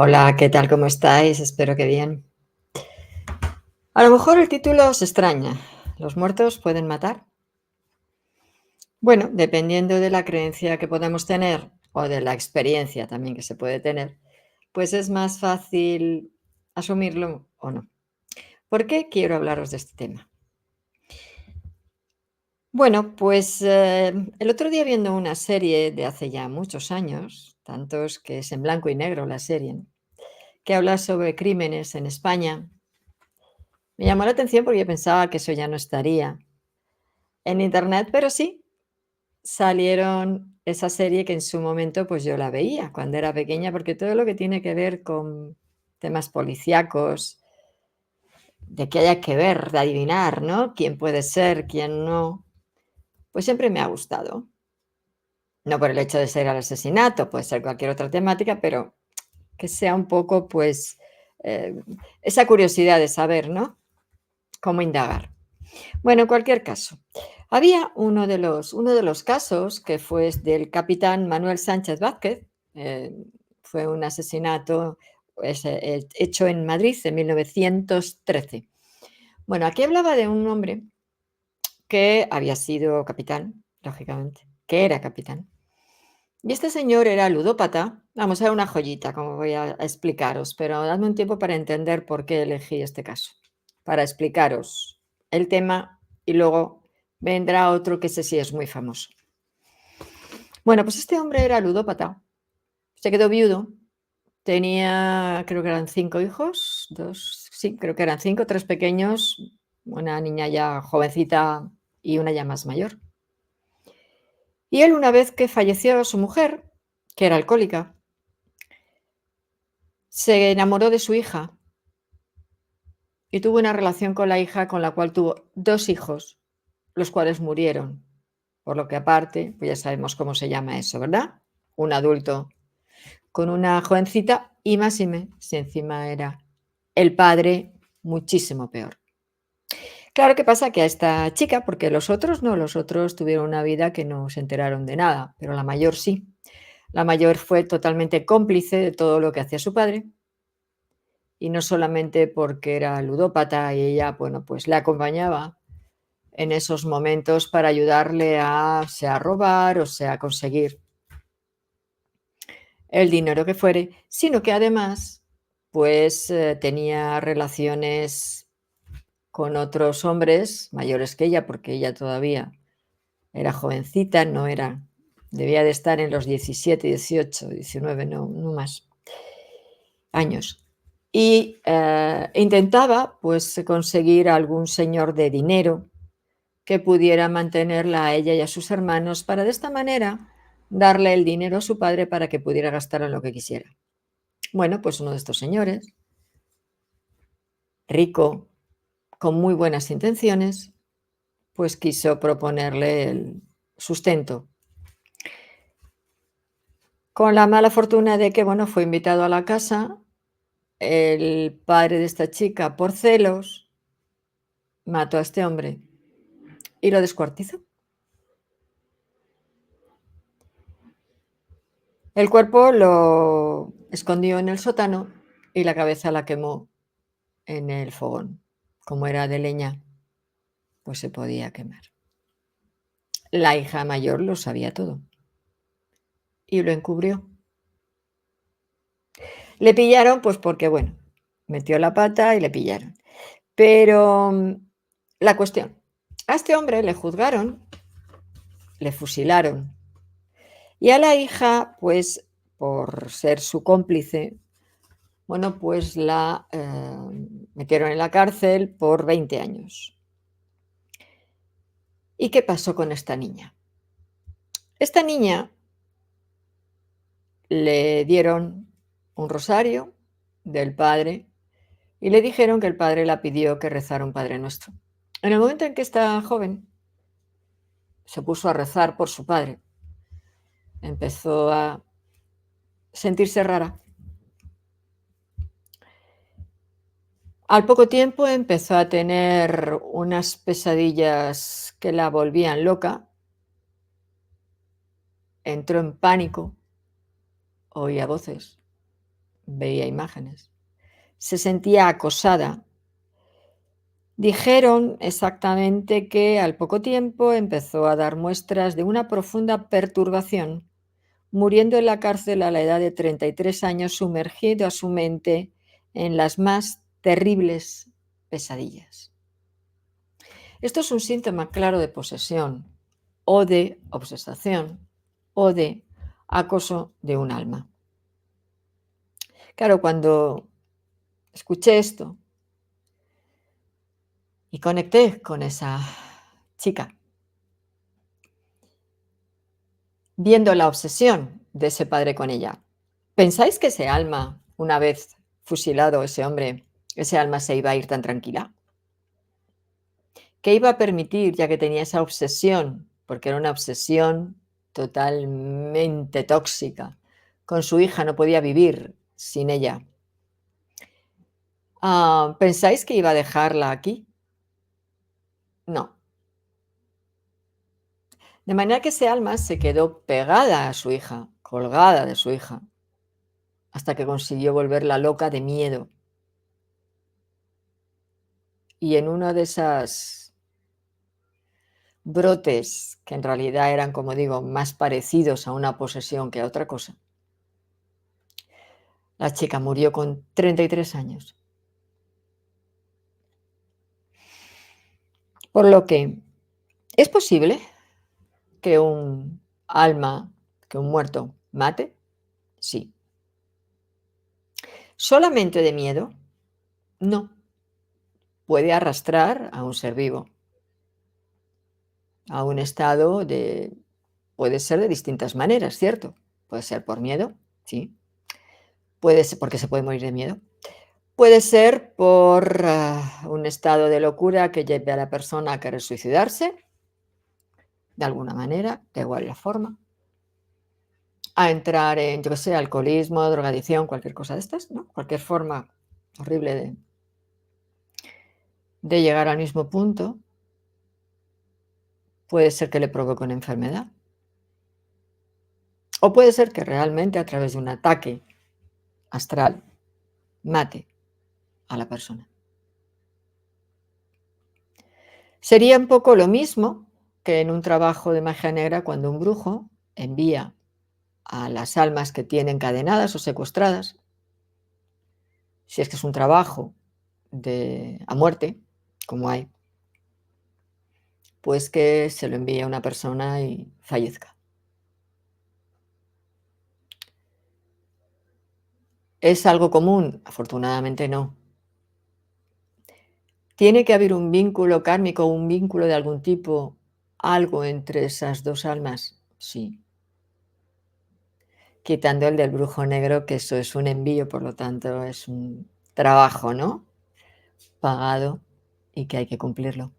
Hola, ¿qué tal? ¿Cómo estáis? Espero que bien. A lo mejor el título os extraña. ¿Los muertos pueden matar? Bueno, dependiendo de la creencia que podemos tener o de la experiencia también que se puede tener, pues es más fácil asumirlo o no. ¿Por qué quiero hablaros de este tema? Bueno, pues el otro día viendo una serie de hace ya muchos años, tantos que es en blanco y negro la serie, ¿no? Que habla sobre crímenes en España. Me llamó la atención porque yo pensaba que eso ya no estaría en Internet, pero sí, salieron esa serie que en su momento, pues, yo la veía cuando era pequeña, porque todo lo que tiene que ver con temas policíacos, de que haya que ver, de adivinar, ¿no? Quién puede ser, quién no, pues siempre me ha gustado. No por el hecho de ser el asesinato, puede ser cualquier otra temática, pero que sea un poco, pues, eh, esa curiosidad de saber, ¿no? Cómo indagar. Bueno, en cualquier caso, había uno de los casos que fue del capitán Manuel Sánchez Vázquez, fue un asesinato hecho en Madrid en 1913. Bueno, aquí hablaba de un hombre que había sido capitán, lógicamente, que era capitán. Y este señor era ludópata, vamos, era una joyita, como voy a explicaros, pero dadme un tiempo para entender por qué elegí este caso, para explicaros el tema y luego vendrá otro que ese sí es muy famoso. Bueno, pues este hombre era ludópata, se quedó viudo, tenía, creo que eran 5 hijos, 2, sí, creo que eran 5, 3 pequeños, una niña ya jovencita y una ya más mayor. Y él, una vez que falleció su mujer, que era alcohólica, se enamoró de su hija y tuvo una relación con la hija con la cual tuvo 2 hijos, los cuales murieron. Por lo que aparte, pues ya sabemos cómo se llama eso, ¿verdad? Un adulto con una jovencita y máxime si encima era el padre, muchísimo peor. Claro, ¿qué pasa? Que a esta chica, porque los otros no, los otros tuvieron una vida que no se enteraron de nada, pero la mayor sí. La mayor fue totalmente cómplice de todo lo que hacía su padre. Y no solamente porque era ludópata y ella, bueno, pues le acompañaba en esos momentos para ayudarle a, sea a robar o sea a conseguir el dinero que fuere, sino que además, pues tenía relaciones con otros hombres mayores que ella, porque ella todavía era jovencita, no era, debía de estar en los 17, 18, 19, no, no más años. Y intentaba, pues, conseguir algún señor de dinero que pudiera mantenerla a ella y a sus hermanos para de esta manera darle el dinero a su padre para que pudiera gastar en lo que quisiera. Bueno, pues uno de estos señores, rico, con muy buenas intenciones, pues quiso proponerle el sustento. Con la mala fortuna de que, bueno, fue invitado a la casa, el padre de esta chica, por celos, mató a este hombre y lo descuartizó. El cuerpo lo escondió en el sótano y la cabeza la quemó en el fogón. Como era de leña, pues se podía quemar. La hija mayor lo sabía todo y lo encubrió. Le pillaron, pues porque, bueno, metió la pata y le pillaron. Pero la cuestión, a este hombre le juzgaron, le fusilaron y a la hija, pues por ser su cómplice, bueno, pues la metieron en la cárcel por 20 años. ¿Y qué pasó con esta niña? Esta niña le dieron un rosario del padre y le dijeron que el padre la pidió que rezara un Padre Nuestro. En el momento en que esta joven se puso a rezar por su padre, empezó a sentirse rara. Al poco tiempo empezó a tener unas pesadillas que la volvían loca, entró en pánico, oía voces, veía imágenes, se sentía acosada. Dijeron exactamente que al poco tiempo empezó a dar muestras de una profunda perturbación, muriendo en la cárcel a la edad de 33 años, sumergido a su mente en las más terribles pesadillas. Esto es un síntoma claro de posesión o de obsesación o de acoso de un alma. Claro, cuando escuché esto y conecté con esa chica, viendo la obsesión de ese padre con ella, ¿pensáis que ese alma, una vez fusilado ese hombre, ese alma se iba a ir tan tranquila? ¿Qué iba a permitir, ya que tenía esa obsesión, porque era una obsesión totalmente tóxica, con su hija, no podía vivir sin ella? ¿Pensáis que iba a dejarla aquí? No. De manera que ese alma se quedó pegada a su hija, colgada de su hija, hasta que consiguió volverla loca de miedo. Y en uno de esos brotes, que en realidad eran, como digo, más parecidos a una posesión que a otra cosa, la chica murió con 33 años. Por lo que, ¿es posible que un alma, que un muerto mate? Sí. ¿Solamente de miedo? No. Puede arrastrar a un ser vivo a un estado de... Puede ser de distintas maneras, ¿cierto? Puede ser por miedo, sí. Puede ser porque se puede morir de miedo. Puede ser por un estado de locura que lleve a la persona a querer suicidarse, de alguna manera, da igual la forma, a entrar en, yo qué sé, alcoholismo, drogadicción, cualquier cosa de estas, ¿no? Cualquier forma horrible de llegar al mismo punto. Puede ser que le provoque una enfermedad. O puede ser que realmente a través de un ataque astral mate a la persona. Sería un poco lo mismo que en un trabajo de magia negra cuando un brujo envía a las almas que tiene encadenadas o secuestradas, si es que es un trabajo a muerte, como hay, pues que se lo envíe a una persona y fallezca. ¿Es algo común? Afortunadamente no. ¿Tiene que haber un vínculo kármico, un vínculo de algún tipo, algo entre esas dos almas? Sí. Quitando el del brujo negro, que eso es un envío, por lo tanto es un trabajo, ¿no? Pagado y que hay que cumplirlo.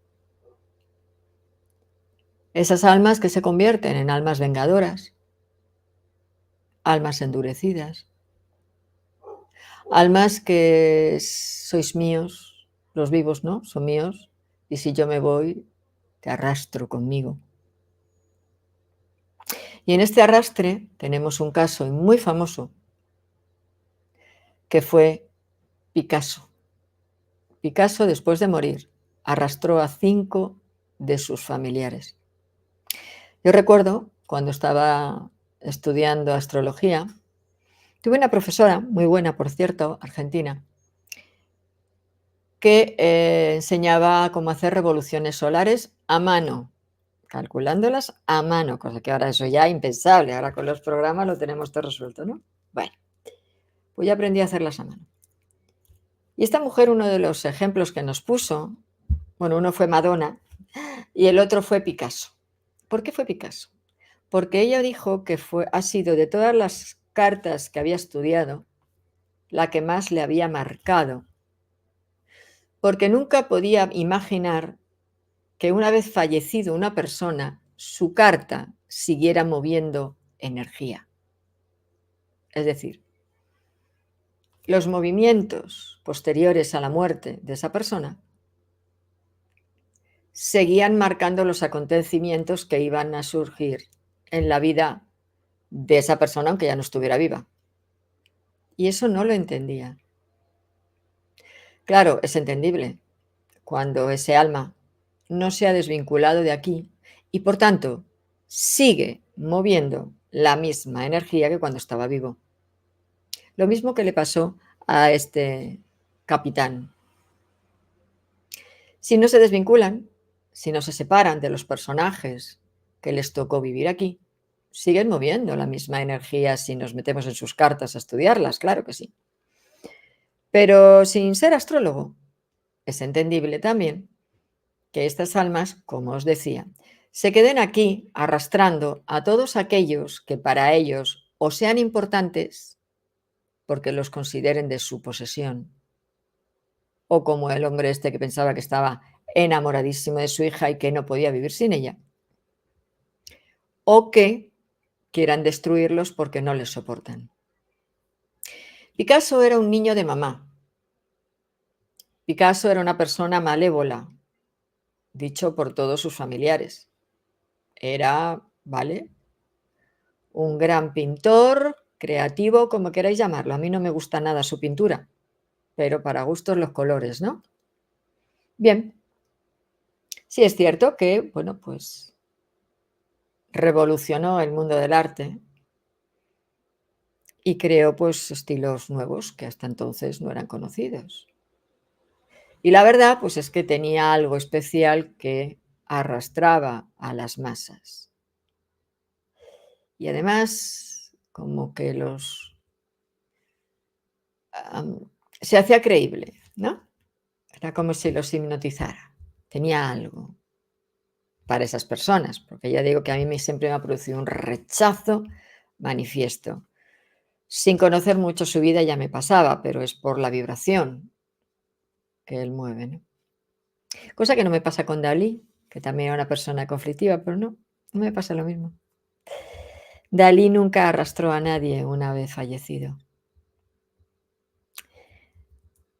Esas almas que se convierten en almas vengadoras, almas endurecidas, almas que sois míos, los vivos, ¿no? Son míos, y si yo me voy, te arrastro conmigo. Y en este arrastre tenemos un caso muy famoso, que fue Picasso. Picasso, después de morir, arrastró a 5 de sus familiares. Yo recuerdo, cuando estaba estudiando astrología, tuve una profesora, muy buena, por cierto, argentina, que enseñaba cómo hacer revoluciones solares a mano, calculándolas a mano, cosa que ahora eso ya impensable, ahora con los programas lo tenemos todo resuelto, ¿no? Bueno, pues ya aprendí a hacerlas a mano. Y esta mujer, uno de los ejemplos que nos puso, bueno, uno fue Madonna y el otro fue Picasso. ¿Por qué fue Picasso? Porque ella dijo que ha sido de todas las cartas que había estudiado, la que más le había marcado, porque nunca podía imaginar que una vez fallecido una persona, su carta siguiera moviendo energía. Es decir, los movimientos posteriores a la muerte de esa persona seguían marcando los acontecimientos que iban a surgir en la vida de esa persona, aunque ya no estuviera viva. y eso no lo entendía. Claro, es entendible cuando ese alma no se ha desvinculado de aquí y por tanto sigue moviendo la misma energía que cuando estaba vivo. Lo mismo que le pasó a este capitán. Si no se desvinculan, si no se separan de los personajes que les tocó vivir aquí, siguen moviendo la misma energía si nos metemos en sus cartas a estudiarlas, claro que sí. Pero sin ser astrólogo, es entendible también que estas almas, como os decía, se queden aquí arrastrando a todos aquellos que para ellos o sean importantes porque los consideren de su posesión, o como el hombre este que pensaba que estaba enamoradísimo de su hija y que no podía vivir sin ella, o que quieran destruirlos porque no les soportan. Picasso era un niño de mamá. Picasso era una persona malévola, dicho por todos sus familiares. Era, ¿vale? Un gran pintor, creativo, como queráis llamarlo. A mí no me gusta nada su pintura, pero para gustos los colores, ¿no? Bien, sí es cierto que, bueno, pues revolucionó el mundo del arte y creó pues estilos nuevos que hasta entonces no eran conocidos. Y la verdad, pues es que tenía algo especial que arrastraba a las masas. Y además, como que se hacía creíble, ¿no? Era como si los hipnotizara. Tenía algo para esas personas, porque ya digo que a mí siempre me ha producido un rechazo manifiesto. Sin conocer mucho su vida ya me pasaba, pero es por la vibración que él mueve, ¿no? Cosa que no me pasa con Dalí, que también era una persona conflictiva, pero no me pasa lo mismo. Dalí nunca arrastró a nadie una vez fallecido.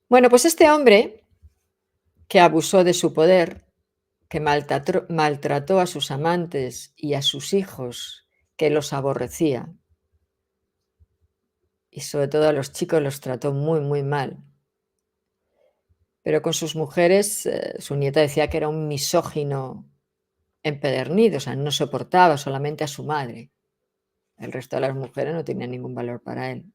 Bueno, pues este hombre que abusó de su poder, que maltrató a sus amantes y a sus hijos, que los aborrecía, y sobre todo a los chicos los trató muy, muy mal. Pero con sus mujeres, su nieta decía que era un misógino empedernido, o sea, no soportaba solamente a su madre. El resto de las mujeres no tenían ningún valor para él.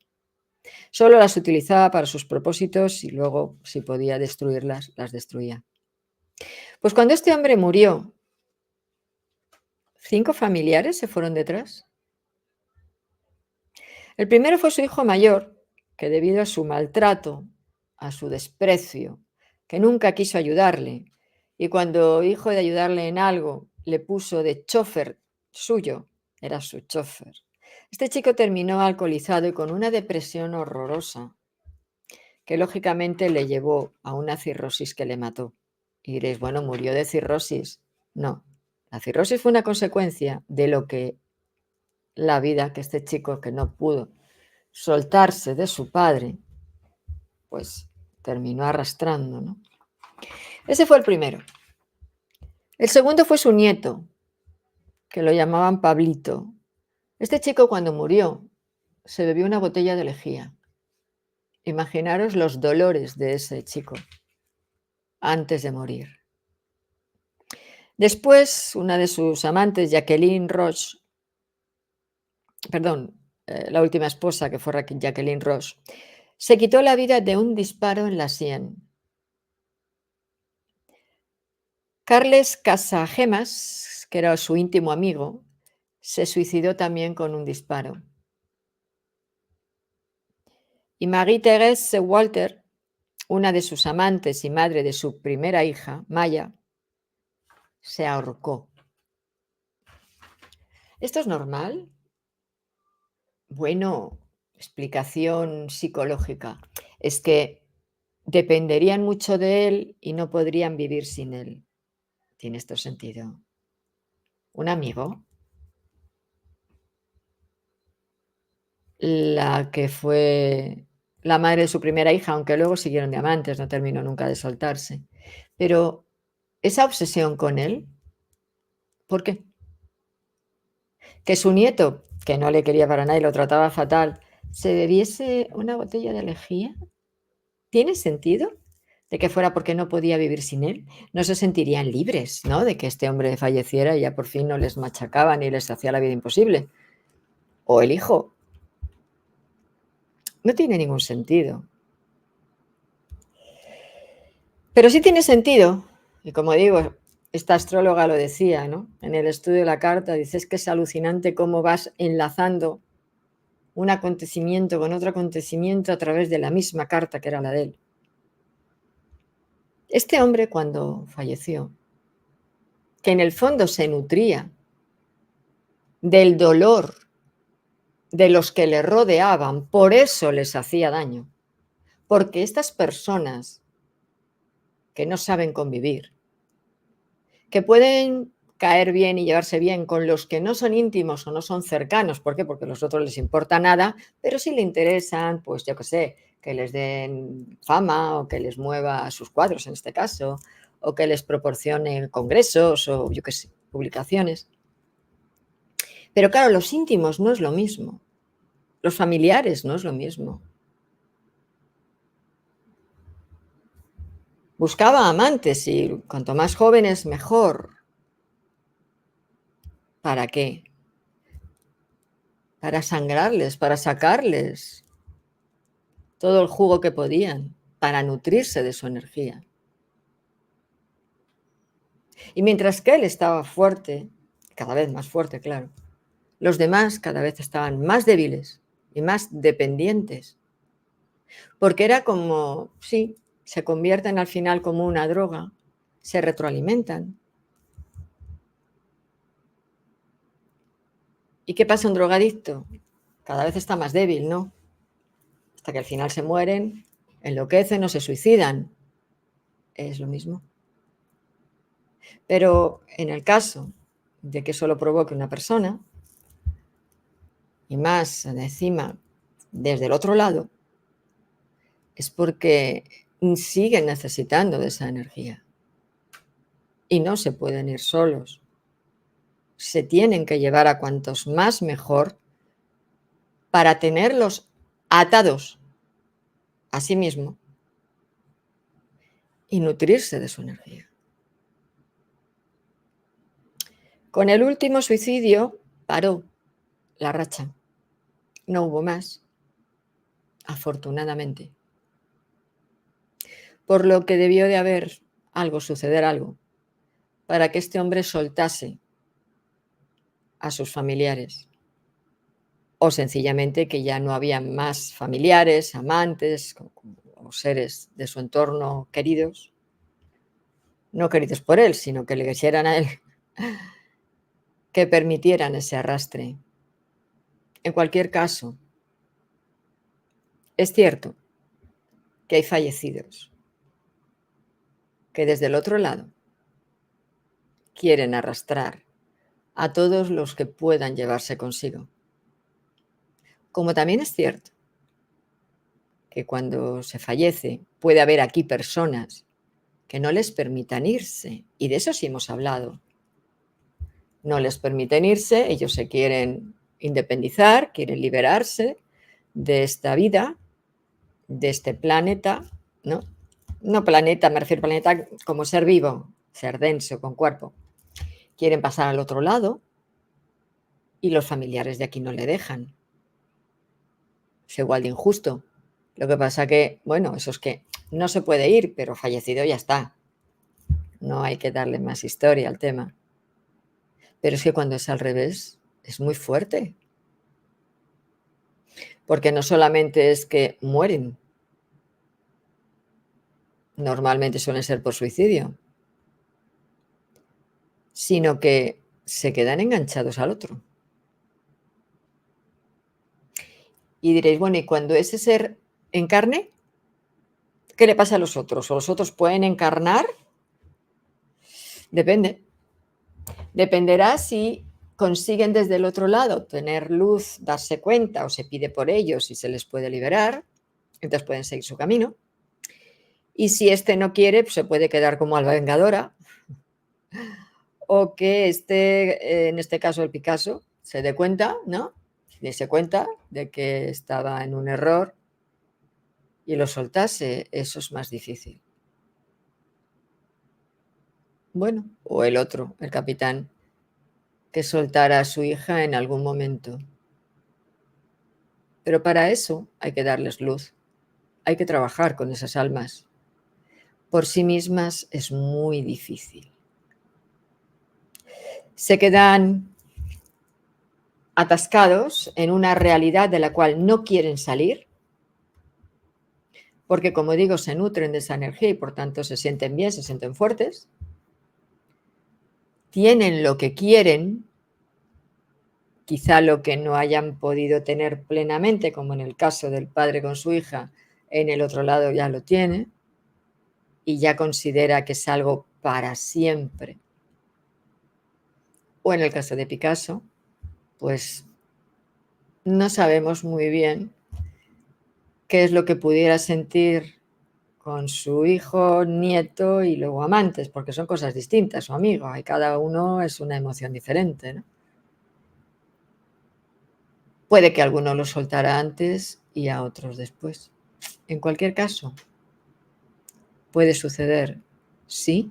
Solo las utilizaba para sus propósitos y luego, si podía destruirlas, las destruía. Pues cuando este hombre murió, 5 familiares se fueron detrás. El primero fue su hijo mayor, que debido a su maltrato, a su desprecio, que nunca quiso ayudarle, y cuando dijo de ayudarle en algo, le puso de chofer suyo, era su chofer. Este chico terminó alcoholizado y con una depresión horrorosa, que lógicamente le llevó a una cirrosis que le mató. Y diréis, bueno, murió de cirrosis. No, la cirrosis fue una consecuencia de lo que la vida que este chico que no pudo soltarse de su padre, pues terminó arrastrando, ¿no? Ese fue el primero. El segundo fue su nieto, que lo llamaban Pablito. Este chico cuando murió se bebió una botella de lejía. Imaginaros los dolores de ese chico antes de morir. Después, una de sus amantes, Jacqueline Roche, perdón, la última esposa que fue Jacqueline Roche, se quitó la vida de un disparo en la sien. Carles Casagemas, que era su íntimo amigo, se suicidó también con un disparo. Y Marie-Thérèse Walter, una de sus amantes y madre de su primera hija, Maya, se ahorcó. ¿Esto es normal? Bueno, explicación psicológica. Es que dependerían mucho de él y no podrían vivir sin él. ¿Tiene esto sentido? ¿Un amigo? La que fue la madre de su primera hija, aunque luego siguieron de amantes, no terminó nunca de soltarse. Pero esa obsesión con él, ¿por qué? Que su nieto, que no le quería para nada y lo trataba fatal, se bebiese una botella de lejía? ¿Tiene sentido? De que fuera porque no podía vivir sin él. No se sentirían libres, ¿no? De que este hombre falleciera y ya por fin no les machacaba ni les hacía la vida imposible. O el hijo. No tiene ningún sentido. Pero sí tiene sentido, y como digo, esta astróloga lo decía, ¿no? En el estudio de la carta, dice, es que es alucinante cómo vas enlazando un acontecimiento con otro acontecimiento a través de la misma carta que era la de él. Este hombre, cuando falleció, que en el fondo se nutría del dolor de los que le rodeaban, por eso les hacía daño, porque estas personas que no saben convivir, que pueden caer bien y llevarse bien con los que no son íntimos o no son cercanos. ¿Por qué? Porque a los otros les importa nada, pero sí le interesan, pues yo qué sé, que les den fama o que les mueva sus cuadros en este caso, o que les proporcione congresos o yo qué sé, publicaciones. Pero claro, los íntimos no es lo mismo, los familiares no es lo mismo. Buscaba amantes y cuanto más jóvenes mejor. ¿Para qué? Para sangrarles, para sacarles todo el jugo que podían, para nutrirse de su energía. Y mientras que él estaba fuerte, cada vez más fuerte, claro, los demás cada vez estaban más débiles y más dependientes. Porque era como, sí, se convierten al final como una droga, se retroalimentan. ¿Y qué pasa un drogadicto? Cada vez está más débil, ¿no? Hasta que al final se mueren, enloquecen o se suicidan. Es lo mismo. Pero en el caso de que eso lo provoque una persona, y más encima desde el otro lado, es porque siguen necesitando de esa energía y no se pueden ir solos. Se tienen que llevar a cuantos más mejor para tenerlos atados a sí mismo y nutrirse de su energía. Con el último suicidio paró la racha. No hubo más, afortunadamente. Por lo que debió de haber suceder algo, para que este hombre soltase a sus familiares. O sencillamente que ya no había más familiares, amantes o seres de su entorno queridos, no queridos por él, sino que le quisieran a él, que permitieran ese arrastre. En cualquier caso, es cierto que hay fallecidos que desde el otro lado quieren arrastrar a todos los que puedan llevarse consigo. Como también es cierto que cuando se fallece puede haber aquí personas que no les permitan irse, y de eso sí hemos hablado. No les permiten irse, ellos se quieren independizar, quieren liberarse de esta vida, de este planeta, ¿no? No planeta, me refiero a planeta como ser vivo, ser denso, con cuerpo. Quieren pasar al otro lado y los familiares de aquí no le dejan. Es igual de injusto. Lo que pasa que, bueno, eso es que no se puede ir, pero fallecido ya está. No hay que darle más historia al tema. Pero es que cuando es al revés, es muy fuerte. Porque no solamente es que mueren, normalmente suelen ser por suicidio, sino que se quedan enganchados al otro. Y diréis, bueno, ¿y cuando ese ser encarne, qué le pasa a los otros? ¿O los otros pueden encarnar? Depende. Dependerá si consiguen desde el otro lado tener luz, darse cuenta o se pide por ellos y se les puede liberar, entonces pueden seguir su camino. Y si este no quiere, pues se puede quedar como alba vengadora, o que en este caso el Picasso, se dé cuenta, ¿no? diese cuenta de que estaba en un error y lo soltase, eso es más difícil. Bueno, o el otro, el capitán, que soltara a su hija en algún momento. Pero para eso hay que darles luz, hay que trabajar con esas almas. Por sí mismas es muy difícil. Se quedan atascados en una realidad de la cual no quieren salir, porque, como digo, se nutren de esa energía y por tanto se sienten bien, se sienten fuertes, tienen lo que quieren, quizá lo que no hayan podido tener plenamente, como en el caso del padre con su hija, en el otro lado ya lo tiene y ya considera que es algo para siempre. O en el caso de Picasso, pues no sabemos muy bien qué es lo que pudiera sentir con su hijo, nieto y luego amantes, porque son cosas distintas, o amigo, y cada uno es una emoción diferente, ¿no? Puede que a alguno lo soltara antes y a otros después. En cualquier caso, puede suceder, sí.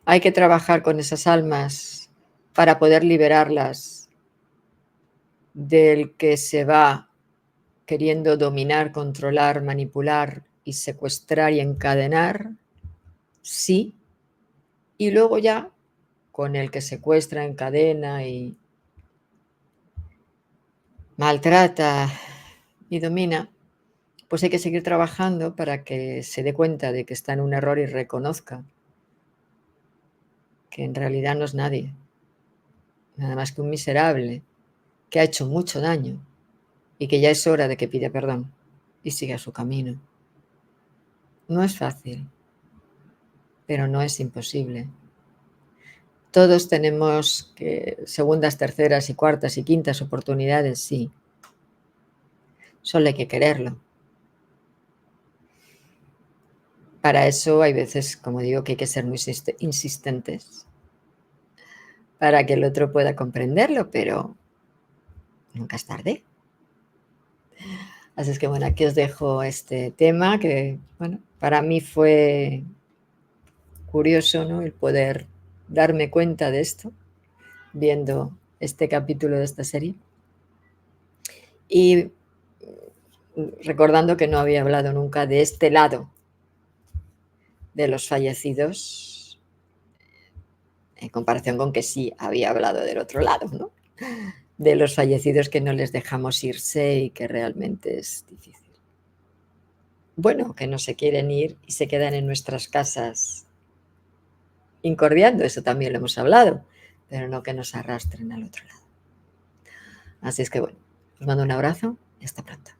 Hay que trabajar con esas almas para poder liberarlas del que se va queriendo dominar, controlar, manipular y secuestrar y encadenar, sí. Y luego ya, con el que secuestra, encadena y maltrata y domina, pues hay que seguir trabajando para que se dé cuenta de que está en un error y reconozca que en realidad no es nadie, nada más que un miserable que ha hecho mucho daño y que ya es hora de que pida perdón y siga su camino. No es fácil, pero no es imposible. Todos tenemos segundas, terceras y cuartas y quintas oportunidades, sí. Solo hay que quererlo. Para eso hay veces, como digo, que hay que ser muy insistentes para que el otro pueda comprenderlo, pero nunca es tarde. Así es que bueno, aquí os dejo este tema que, bueno, para mí fue curioso, ¿no? El poder darme cuenta de esto viendo este capítulo de esta serie y recordando que no había hablado nunca de este lado de los fallecidos en comparación con que sí había hablado del otro lado, ¿no? De los fallecidos que no les dejamos irse y que realmente es difícil. Bueno, que no se quieren ir y se quedan en nuestras casas incordiando, eso también lo hemos hablado, pero no que nos arrastren al otro lado. Así es que bueno, os mando un abrazo y hasta pronto.